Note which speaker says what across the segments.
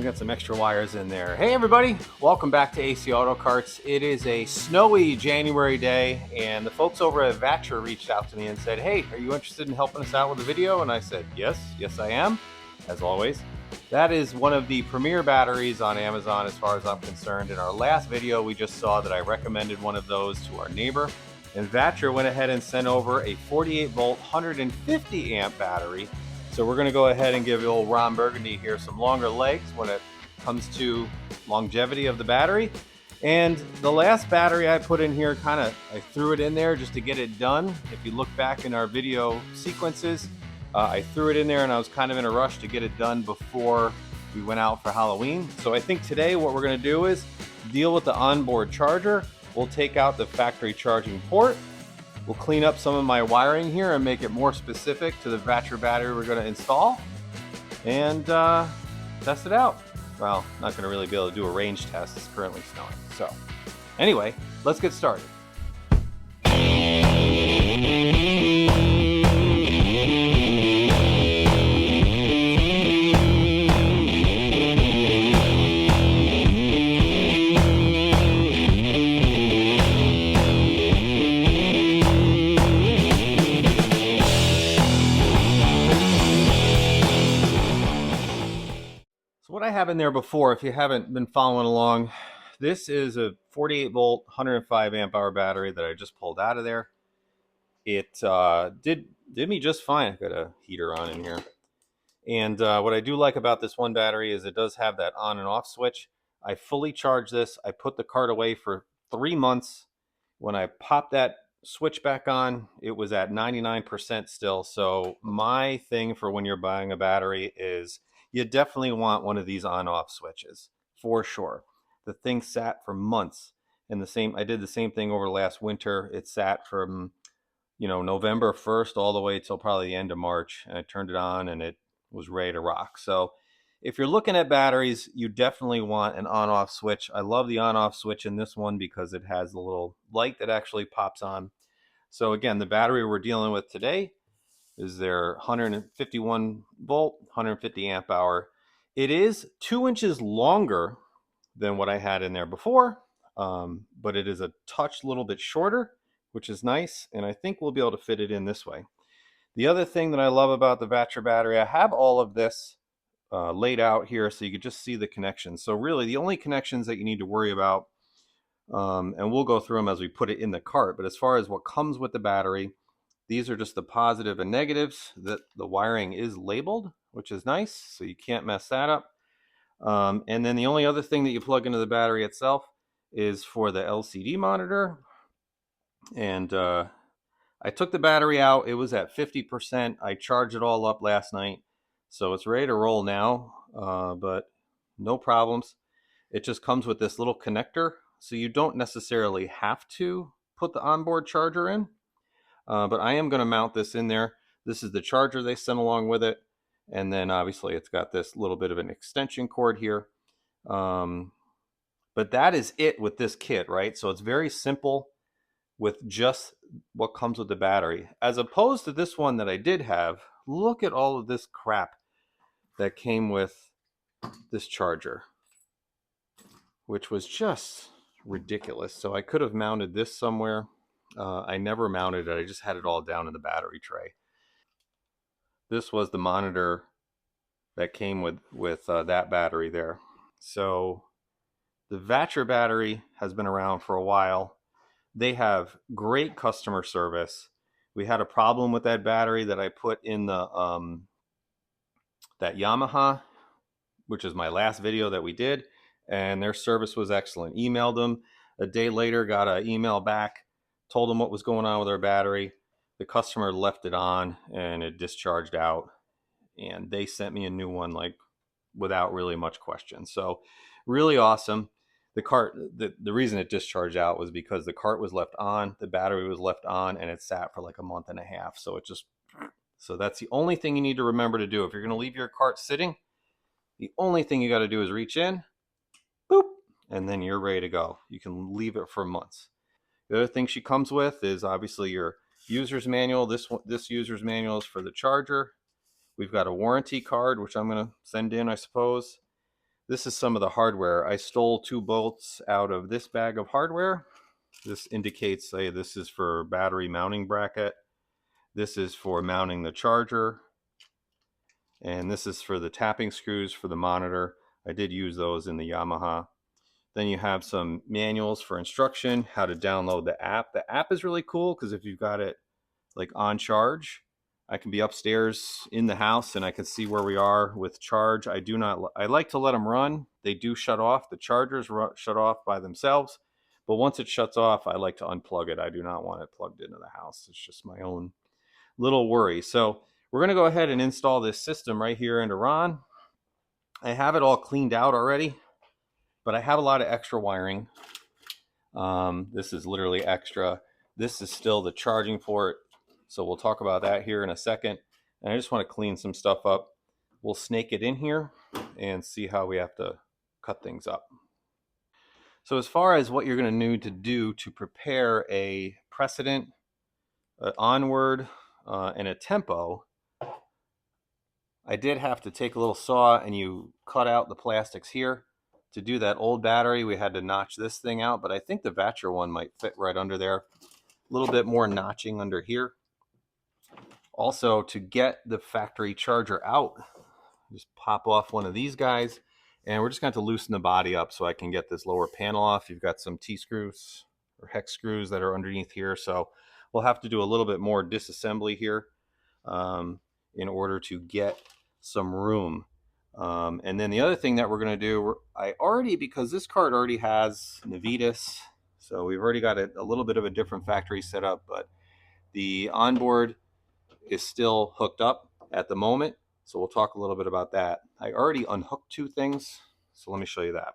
Speaker 1: We got some extra wires in there. Hey everybody, welcome back to AC Auto Carts. It is a snowy January day, and the folks over at Vatrer reached out to me and said, hey, are you interested in helping us out with a video? And I said, yes I am, as always. That is one of the premier batteries on Amazon as far as I'm concerned. In our last video, we just saw that I recommended one of those to our neighbor, and Vatrer went ahead and sent over a 48 volt, 150 amp battery. So we're going to go ahead and give old Ron Burgundy here some longer legs when it comes to longevity of the battery. And the last battery I put in here, I threw it in there just to get it done. If you look back in our video sequences, I threw it in there and I was kind of in a rush to get it done before we went out for Halloween. So I think today what we're going to do is deal with the onboard charger. We'll take out the factory charging port. We'll clean up some of my wiring here and make it more specific to the Vatrer battery we're going to install and test it out. Well, not going to really be able to do a range test. It's currently snowing. So anyway, let's get started. What I have in there before, if you haven't been following along, this is a 48 volt, 105 amp hour battery that I just pulled out of there. It did me just fine. I've got a heater on in here. And what I do like about this one battery is it does have that on and off switch. I fully charged this. I put the cart away for 3 months. When I popped that switch back on, it was at 99% still. So my thing for when you're buying a battery is you definitely want one of these on-off switches, for sure. The thing sat for months, and I did the same thing over last winter. It sat from, November 1st all the way till probably the end of March, and I turned it on, and it was ready to rock. So if you're looking at batteries, you definitely want an on-off switch. I love the on-off switch in this one because it has the little light that actually pops on. So again, the battery we're dealing with today is their 151 volt, 150 amp hour. It is 2 inches longer than what I had in there before, but it is a touch little bit shorter, which is nice, and I think we'll be able to fit it in this way. The other thing that I love about the Vatrer battery, I have all of this laid out here so you can just see the connections. So really the only connections that you need to worry about, and we'll go through them as we put it in the cart, but as far as what comes with the battery, these are just the positive and negatives. That the wiring is labeled, which is nice, so you can't mess that up. And then the only other thing that you plug into the battery itself is for the LCD monitor. And I took the battery out. It was at 50%. I charged it all up last night, so it's ready to roll now, but no problems. It just comes with this little connector, so you don't necessarily have to put the onboard charger in. But I am going to mount this in there. This is the charger they sent along with it. And then obviously it's got this little bit of an extension cord here. But that is it with this kit, right? So it's very simple with just what comes with the battery. As opposed to this one that I did have, look at all of this crap that came with this charger, which was just ridiculous. So I could have mounted this somewhere. I never mounted it. I just had it all down in the battery tray. This was the monitor that came with that battery there. So the Vatrer battery has been around for a while. They have great customer service. We had a problem with that battery that I put in the that Yamaha, which is my last video that we did, and their service was excellent. Emailed them a day later, got an email back, told them what was going on with our battery. The customer left it on and it discharged out, and they sent me a new one like without really much question. So really awesome. The reason it discharged out was because the cart was left on, the battery was left on, and it sat for like a month and a half. So that's the only thing you need to remember to do. If you're going to leave your cart sitting, the only thing you got to do is reach in, boop, and then you're ready to go. You can leave it for months. The other thing she comes with is obviously your user's manual. This user's manual is for the charger. We've got a warranty card, which I'm going to send in, I suppose. This is some of the hardware. I stole 2 bolts out of this bag of hardware. This indicates, say, this is for battery mounting bracket. This is for mounting the charger. And this is for the tapping screws for the monitor. I did use those in the Yamaha. Then you have some manuals for instruction, how to download the app. The app is really cool because if you've got it like on charge, I can be upstairs in the house and I can see where we are with charge. I like to let them run. They do shut off. The chargers shut off by themselves. But once it shuts off, I like to unplug it. I do not want it plugged into the house. It's just my own little worry. So we're going to go ahead and install this system right here into Ron. I have it all cleaned out already, but I have a lot of extra wiring. This is literally extra. This is still the charging port. So we'll talk about that here in a second. And I just want to clean some stuff up. We'll snake it in here and see how we have to cut things up. So as far as what you're going to need to do to prepare a precedent, an onward, and a tempo, I did have to take a little saw and you cut out the plastics here. To do that old battery, we had to notch this thing out, but I think the Vatrer one might fit right under there. A little bit more notching under here. Also, to get the factory charger out, just pop off one of these guys, and we're just going to have to loosen the body up so I can get this lower panel off. You've got some T-screws or hex screws that are underneath here, so we'll have to do a little bit more disassembly here in order to get some room. And then the other thing that we're going to do, because this card already has Navitas, so we've already got a little bit of a different factory setup, but the onboard is still hooked up at the moment. So we'll talk a little bit about that. I already unhooked 2 things, so let me show you that.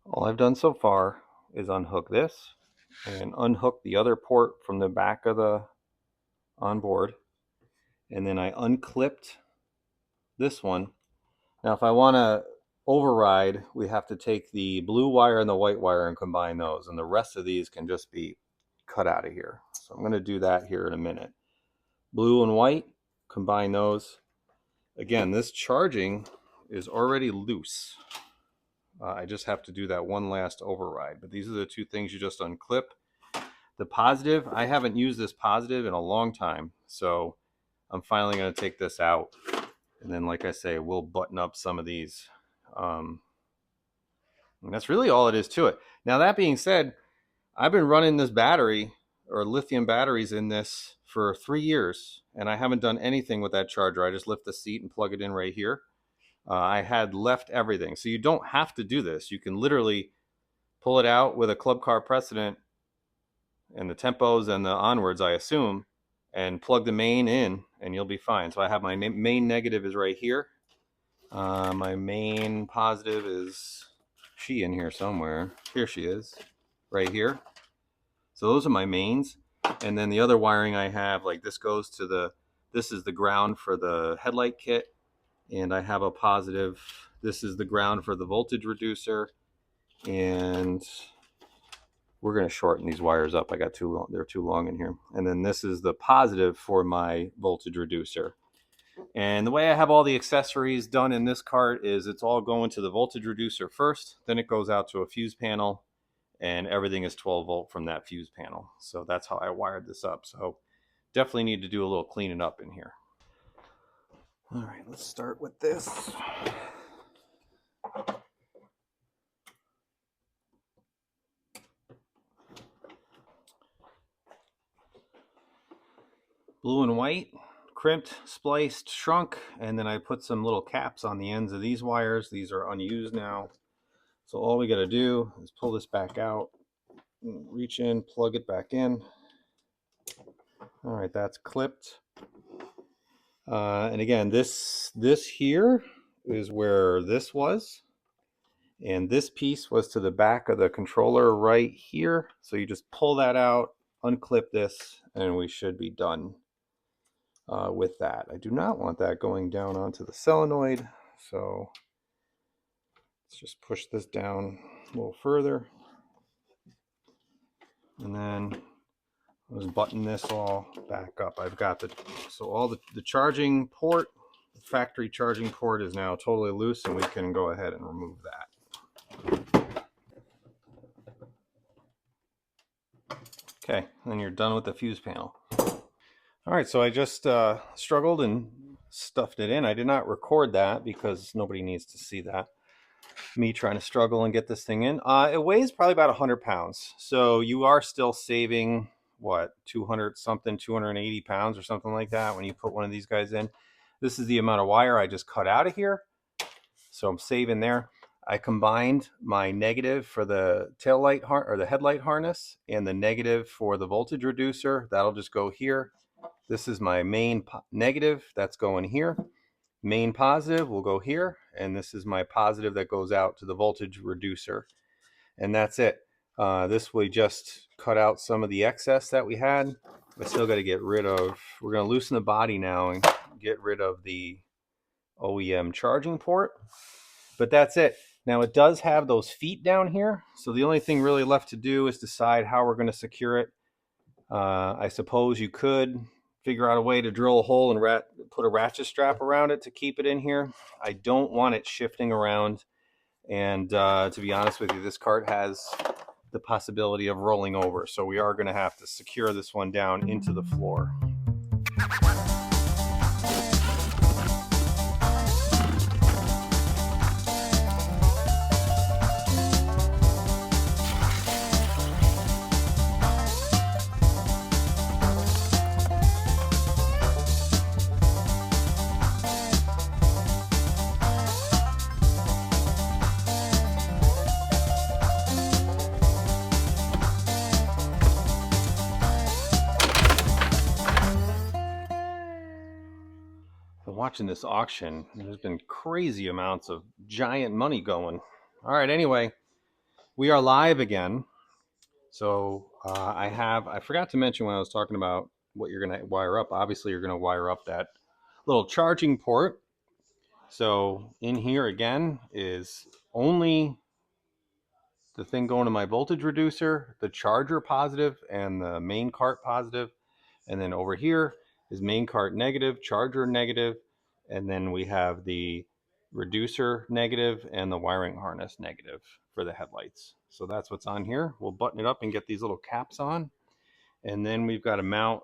Speaker 1: All I've done so far is unhook this and unhook the other port from the back of the onboard. And then I unclipped this one. Now, if I want to override, we have to take the blue wire and the white wire and combine those. And the rest of these can just be cut out of here. So I'm going to do that here in a minute. Blue and white, combine those. Again, this charging is already loose. I just have to do that one last override. But these are the 2 things you just unclip. The positive, I haven't used this positive in a long time. So I'm finally going to take this out. And then, like I say, we'll button up some of these. And that's really all it is to it. Now, that being said, I've been running this battery or lithium batteries in this for 3 years, and I haven't done anything with that charger. I just lift the seat and plug it in right here. I had left everything. So you don't have to do this. You can literally pull it out with a club car precedent and the tempos and the onwards, I assume, and plug the main in and you'll be fine. So I have my main negative is right here. My main positive is she in here somewhere. Here she is, right here. So those are my mains. And then the other wiring I have, like this goes to this is the ground for the headlight kit. And I have a positive. This is the ground for the voltage reducer. And we're going to shorten these wires up. I got too long. They're too long in here. And then this is the positive for my voltage reducer. And the way I have all the accessories done in this cart is it's all going to the voltage reducer first. Then it goes out to a fuse panel. And everything is 12 volt from that fuse panel. So that's how I wired this up. So definitely need to do a little cleaning up in here. All right, let's start with this. Blue and white, crimped, spliced, shrunk, and then I put some little caps on the ends of these wires. These are unused now. So all we got to do is pull this back out, reach in, plug it back in. All right, that's clipped. And again, this here is where this was. And this piece was to the back of the controller right here. So you just pull that out, unclip this, and we should be done with that. I do not want that going down onto the solenoid. So let's just push this down a little further. And then let's button this all back up. I've got all the charging port factory charging port is now totally loose, and we can go ahead and remove that. Okay, then you're done with the fuse panel. All right, so I just struggled and stuffed it in. I did not record that because nobody needs to see that. Me trying to struggle and get this thing in. It weighs probably about 100 pounds. So you are still saving, what, 200 something, 280 pounds or something like that when you put one of these guys in. This is the amount of wire I just cut out of here. So I'm saving there. I combined my negative for the tail light or the headlight harness and the negative for the voltage reducer. That'll just go here. This is my main negative. That's going here. Main positive will go here, and this is my positive that goes out to the voltage reducer, and that's it. This we just cut out some of the excess that we had. I still got to get rid of, we're going to loosen the body now and get rid of the OEM charging port, but that's it. Now it does have those feet down here, so the only thing really left to do is decide how we're going to secure it. I suppose you could figure out a way to drill a hole and put a ratchet strap around it to keep it in here. I don't want it shifting around, and to be honest with you, this cart has the possibility of rolling over, so we are going to have to secure this one down into the floor. Watching this auction, there's been crazy amounts of giant money going. All right, anyway, we are live again. So I forgot to mention when I was talking about what you're going to wire up. Obviously, you're going to wire up that little charging port. So in here again is only the thing going to my voltage reducer, the charger positive, and the main cart positive. And then over here is main cart negative, charger negative, and then we have the reducer negative and the wiring harness negative for the headlights. So that's what's on here. We'll button it up and get these little caps on. And then we've got to mount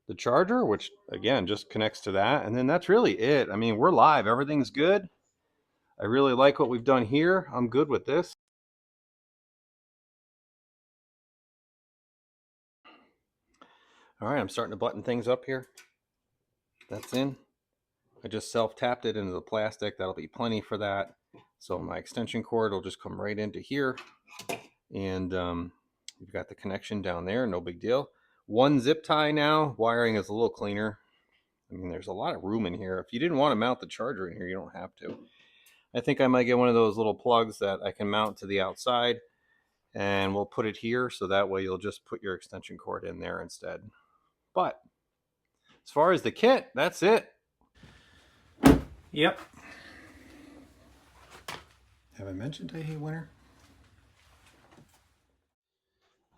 Speaker 1: the charger, which again just connects to that. And then that's really it. I mean, we're live. Everything's good. I really like what we've done here. I'm good with this. All right, I'm starting to button things up here. That's in. I just self-tapped it into the plastic. That'll be plenty for that. So my extension cord will just come right into here. And you've got the connection down there, no big deal. One zip tie now. Wiring is a little cleaner. I mean, there's a lot of room in here. If you didn't want to mount the charger in here, you don't have to. I think I might get one of those little plugs that I can mount to the outside, and we'll put it here so that way you'll just put your extension cord in there instead. But as far as the kit, that's it. Yep. Have I mentioned I hate winter?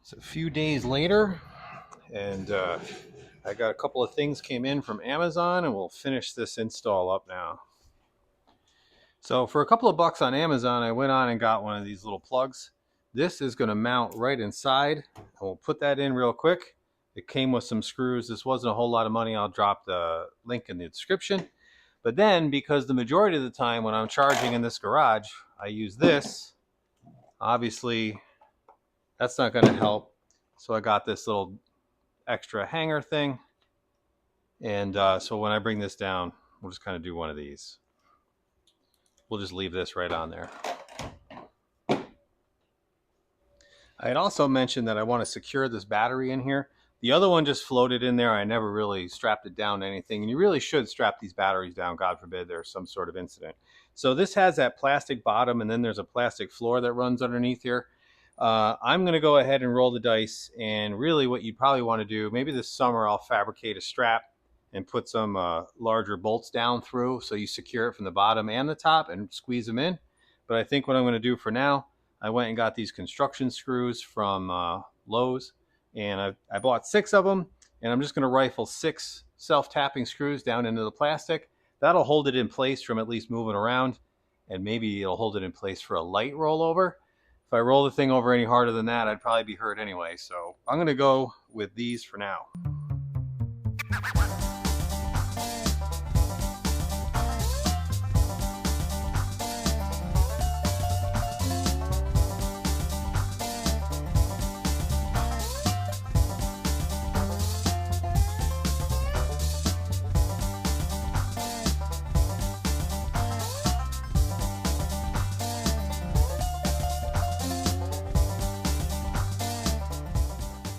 Speaker 1: It's a few days later, and I got a couple of things came in from Amazon, and we'll finish this install up now. So for a couple of bucks on Amazon, I went on and got one of these little plugs. This is going to mount right inside. We'll put that in real quick. It came with some screws. This wasn't a whole lot of money. I'll drop the link in the description. But then, because the majority of the time when I'm charging in this garage, I use this, obviously that's not going to help. So I got this little extra hanger thing. And so when I bring this down, we'll just kind of do one of these. We'll just leave this right on there. I had also mentioned that I want to secure this battery in here. The other one just floated in there. I never really strapped it down to anything. And you really should strap these batteries down, God forbid there's some sort of incident. So this has that plastic bottom, and then there's a plastic floor that runs underneath here. I'm going to go ahead and roll the dice. And really what you probably want to do, maybe this summer I'll fabricate a strap and put some larger bolts down through so you secure it from the bottom and the top and squeeze them in. But I think what I'm going to do for now, I went and got these construction screws from Lowe's, and I bought 6 of them, and I'm just going to rifle 6 self-tapping screws down into the plastic. That'll hold it in place from at least moving around, and maybe it'll hold it in place for a light rollover. If I roll the thing over any harder than that, I'd probably be hurt anyway. So I'm going to go with these for now.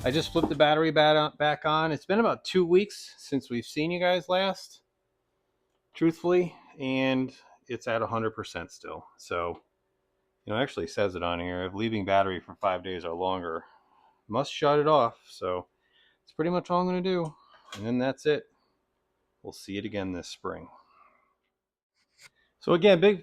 Speaker 1: I just flipped the battery back on. It's been about 2 weeks since we've seen you guys last, truthfully, and it's at 100% still. So, it actually says it on here. If leaving battery for 5 days or longer, must shut it off. So, it's pretty much all I'm going to do. And then that's it. We'll see it again this spring. So again, big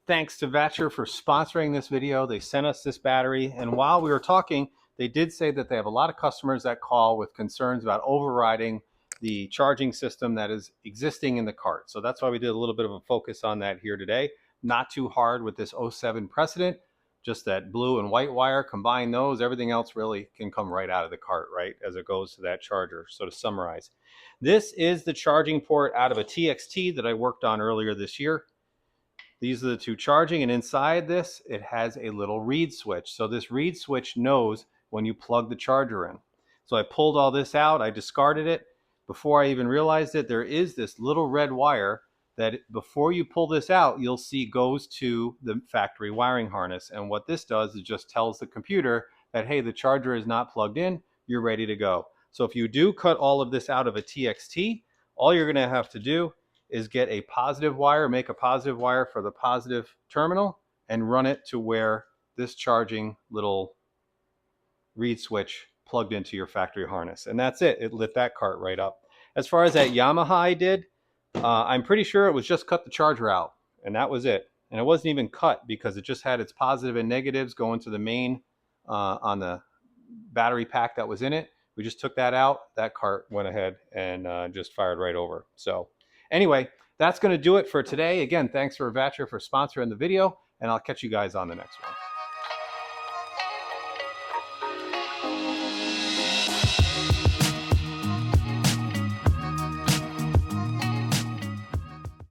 Speaker 1: thanks to Vatrer for sponsoring this video. They sent us this battery, and while we were talking, they did say that they have a lot of customers that call with concerns about overriding the charging system that is existing in the cart. So that's why we did a little bit of a focus on that here today. Not too hard with this 07 precedent, just that blue and white wire, combine those, everything else really can come right out of the cart, right, as it goes to that charger. So to summarize, this is the charging port out of a TXT that I worked on earlier this year. These are the two charging, and inside this, it has a little reed switch. So this reed switch knows when you plug the charger in. So I pulled all this out, I discarded it. Before I even realized it, there is this little red wire that before you pull this out, you'll see goes to the factory wiring harness. And what this does is just tells the computer that, hey, the charger is not plugged in, you're ready to go. So if you do cut all of this out of a TXT, all you're gonna have to do is get a positive wire, make a positive wire for the positive terminal, and run it to where this charging little reed switch plugged into your factory harness. And that's it. It lit that cart right up. As far as that Yamaha I did, I'm pretty sure it was just cut the charger out, and that was it. And it wasn't even cut because it just had its positive and negatives going to the main on the battery pack that was in it. We just took that out. That cart went ahead and just fired right over. So anyway, that's going to do it for today. Again, thanks for Vatrer for sponsoring the video, and I'll catch you guys on the next one.